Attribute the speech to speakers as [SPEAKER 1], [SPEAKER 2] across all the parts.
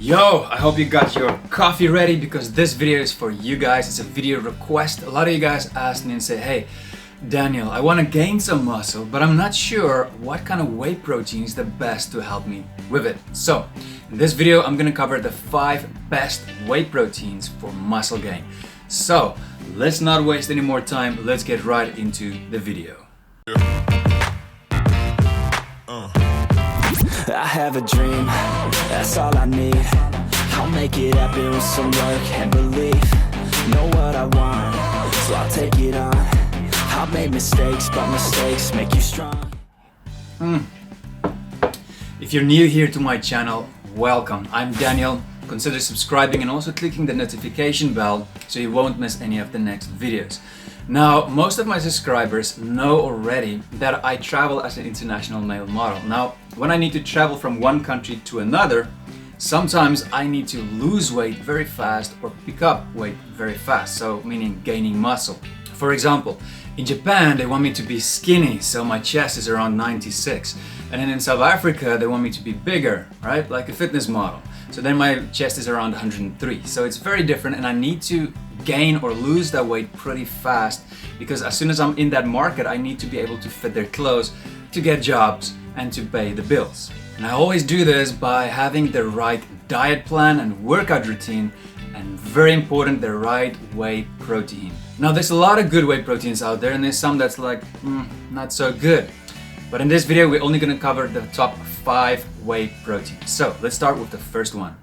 [SPEAKER 1] Yo, I hope you got your coffee ready because this video is for you guys. It's a video request. A lot of you guys asked me and say, hey, Daniel, I want to gain some muscle, but I'm not sure what kind of whey protein is the best to help me with it. So, in this video, I'm going to cover the 5 best whey proteins for muscle gain. So, let's not waste any more time. Let's get right into the video.
[SPEAKER 2] I have a dream, that's all I need. I'll make it happen with some work and belief. Know what I want, so I'll take it on. I've made mistakes, but mistakes make you strong.
[SPEAKER 1] If you're new here to my channel, welcome. I'm Daniel. Consider subscribing and also clicking the notification bell so you won't miss any of the next videos. Now, most of my subscribers know already that I travel as an international male model. Now, when I need to travel from one country to another, sometimes I need to lose weight very fast or pick up weight very fast, so meaning gaining muscle. For example, in Japan they want me to be skinny, so my chest is around 96. And then in South Africa they want me to be bigger, right? Like a fitness model. So then my chest is around 103. So it's very different and I need to gain or lose that weight pretty fast because as soon as I'm in that market I need to be able to fit their clothes, to get jobs and to pay the bills. And I always do this by having the right diet plan and workout routine, and very important, the right whey protein. Now there's a lot of good whey proteins out there and there's some that's like not so good. But in this video we're only going to cover the top 5 whey proteins. So let's start with the first one.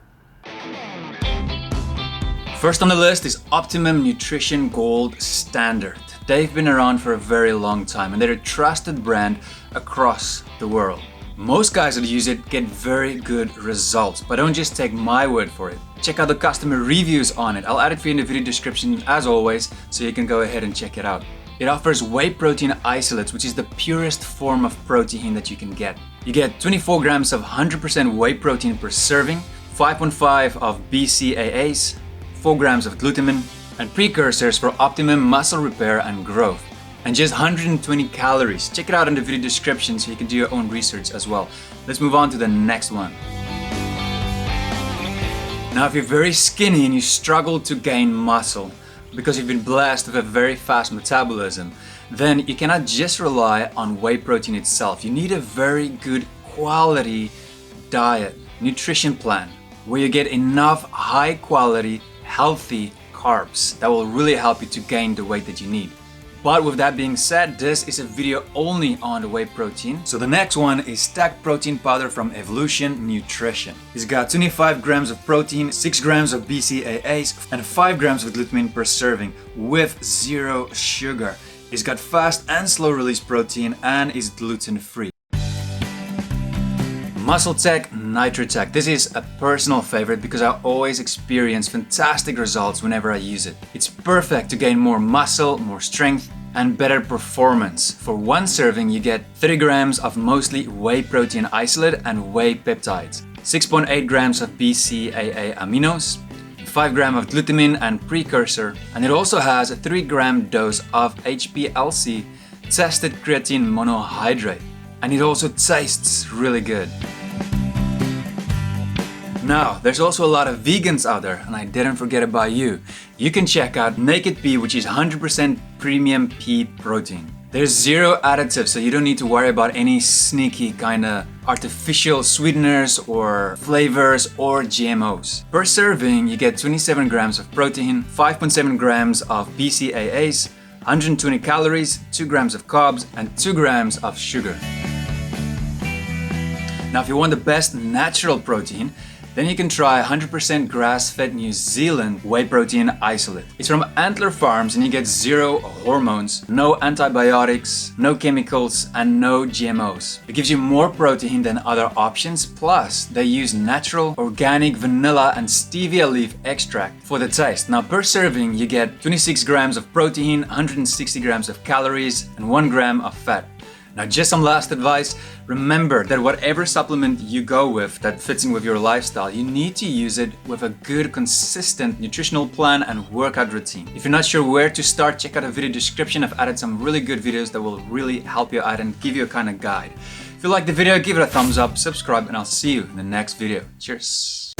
[SPEAKER 1] First on the list is Optimum Nutrition Gold Standard. They've been around for a very long time and they're a trusted brand across the world. Most guys that use it get very good results, but don't just take my word for it. Check out the customer reviews on it. I'll add it for you in the video description as always, so you can go ahead and check it out. It offers whey protein isolates, which is the purest form of protein that you can get. You get 24 grams of 100% whey protein per serving, 5.5 of BCAAs, 4 grams of glutamine, and precursors for optimum muscle repair and growth. And just 120 calories. Check it out in the video description so you can do your own research as well. Let's move on to the next one. Now if you're very skinny and you struggle to gain muscle because you've been blessed with a very fast metabolism, then you cannot just rely on whey protein itself. You need a very good quality diet, nutrition plan, where you get enough high quality, healthy carbs that will really help you to gain the weight that you need. But with that being said, this is a video only on the whey protein. So the next one is stacked protein powder from Evolution Nutrition. It's got 25 grams of protein, 6 grams of BCAAs, and 5 grams of glutamine per serving with 0 sugar. It's got fast and slow release protein and is gluten free. MuscleTech Nitro-Tech. This is a personal favorite because I always experience fantastic results whenever I use it. It's perfect to gain more muscle, more strength, and better performance. For one serving, you get 30 grams of mostly whey protein isolate and whey peptides, 6.8 grams of BCAA aminos, 5 grams of glutamine and precursor, and it also has a 3-gram dose of HPLC tested creatine monohydrate. And it also tastes really good. Now, there's also a lot of vegans out there, and I didn't forget about you. You can check out Naked Pea, which is 100% premium pea protein. There's 0 additives, so you don't need to worry about any sneaky kind of artificial sweeteners or flavors or GMOs. Per serving, you get 27 grams of protein, 5.7 grams of BCAAs, 120 calories, 2 grams of carbs, and 2 grams of sugar. Now, if you want the best natural protein, then you can try 100% grass-fed New Zealand whey protein isolate. It's from Antler Farms and you get 0 hormones, no antibiotics, no chemicals, and no GMOs. It gives you more protein than other options, plus they use natural, organic vanilla and stevia leaf extract for the taste. Now per serving you get 26 grams of protein, 160 grams of calories, and 1 gram of fat. Now just some last advice, remember that whatever supplement you go with that fits in with your lifestyle, you need to use it with a good consistent nutritional plan and workout routine. If you're not sure where to start, check out the video description. I've added some really good videos that will really help you out and give you a kind of guide. If you like the video, give it a thumbs up, subscribe, and I'll see you in the next video. Cheers!